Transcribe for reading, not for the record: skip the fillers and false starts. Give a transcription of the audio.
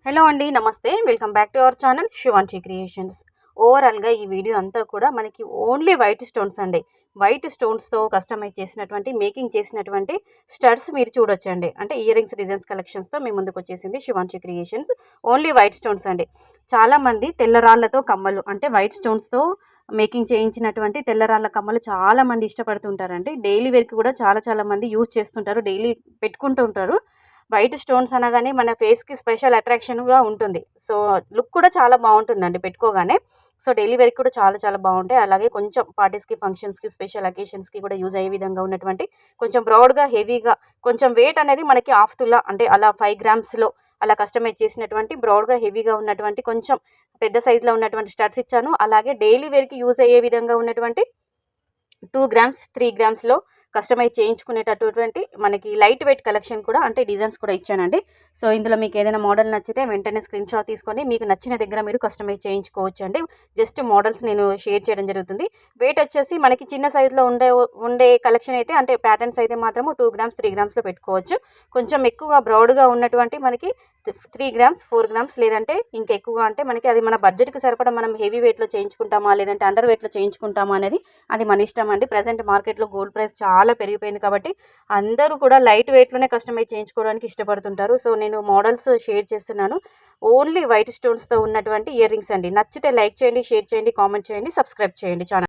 Hello అండి, నమస్తే. Welcome back to our channel Shivanshi creations. ఓవరాల్గా ఈ వీడియో అంతా కూడా మనకి ఓన్లీ వైట్ స్టోన్స్ అండి. వైట్ స్టోన్స్తో కస్టమైజ్ చేసినటువంటి మేకింగ్ చేసినటువంటి స్టడ్స్ మీరు చూడొచ్చండి. అంటే ఇయర్ రింగ్స్ డిజైన్స్ కలెక్షన్స్తో మీ ముందుకు వచ్చేసింది Shivanshi creations. Only white stones అండి. చాలామంది తెల్లరాళ్లతో కమ్మలు అంటే వైట్ స్టోన్స్తో మేకింగ్ చేయించినటువంటి తెల్లరాళ్ళ కమ్మలు చాలామంది ఇష్టపడుతుంటారండి. డైలీ వేర్కి కూడా చాలా మంది యూజ్ చేస్తుంటారు, డైలీ పెట్టుకుంటూ ఉంటారు. వైట్ స్టోన్స్ అనగానే మన ఫేస్కి స్పెషల్ అట్రాక్షన్గా ఉంటుంది. సో లుక్ కూడా చాలా బాగుంటుందండి పెట్టుకోగానే. సో డైలీ వేర్కి కూడా చాలా బాగుంటాయి. అలాగే కొంచెం పార్టీస్కి, ఫంక్షన్స్కి, స్పెషల్ అకేషన్స్కి కూడా యూజ్ అయ్యే విధంగా ఉన్నటువంటి కొంచెం బ్రాడ్గా, హెవీగా, కొంచెం వెయిట్ అనేది మనకి హాఫ్ తులా అంటే అలా 5 గ్రామ్స్లో అలా కస్టమైజ్ చేసినటువంటి బ్రాడ్గా, హెవీగా ఉన్నటువంటి కొంచెం పెద్ద సైజులో ఉన్నటువంటి స్టడ్స్ ఇచ్చాను. అలాగే డైలీ వేర్కి యూజ్ అయ్యే విధంగా ఉన్నటువంటి 2 గ్రామ్స్, 3 గ్రామ్స్లో కస్టమైజ్ చేయించుకునేటటువంటి మనకి లైట్ వెయిట్ కలెక్షన్ కూడా అంటే డిజైన్స్ కూడా ఇచ్చానండి. సో ఇందులో మీకు ఏదైనా మోడల్ నచ్చితే వెంటనే స్క్రీన్ షాట్ తీసుకొని మీకు నచ్చిన దగ్గర మీరు కస్టమైజ్ చేయించుకోవచ్చు అండి. జస్ట్ మోడల్స్ నేను షేర్ చేయడం జరుగుతుంది. వెయిట్ వచ్చేసి మనకి చిన్న సైజులో ఉండే కలెక్షన్ అయితే అంటే ప్యాటర్న్స్ అయితే మాత్రము 2 గ్రామ్స్, 3 గ్రామ్స్లో పెట్టుకోవచ్చు. కొంచెం ఎక్కువ బ్రాడ్గా ఉన్నటువంటి మనకి 3 గ్రామ్స్, 4 గ్రామ్స్ లేదంటే ఇంకెక్కువగా అంటే మనకి అది మన బడ్జెట్కి సరిపడా మనం హెవీ వెయిట్లో చేయించుకుంటామా లేదంటే అండర్ వెయిట్లో చేయించుకుంటామా అనేది అది మన ఇష్టం అండి. ప్రజెంట్ మార్కెట్లో గోల్డ్ ప్రైస్ చాలా పెరిగిపోయింది కాబట్టి అందరూ కూడా లైట్ వెయిట్లోనే కస్టమైజ్ చేయించుకోవడానికి ఇష్టపడుతుంటారు. సో నేను మోడల్స్ షేర్ చేస్తున్నాను. ఓన్లీ వైట్ స్టోన్స్తో ఉన్నటువంటి ఇయర్ రింగ్స్ అండి. నచ్చితే లైక్ చేయండి, షేర్ చేయండి, కామెంట్ చేయండి, సబ్స్క్రైబ్ చేయండి ఛానల్.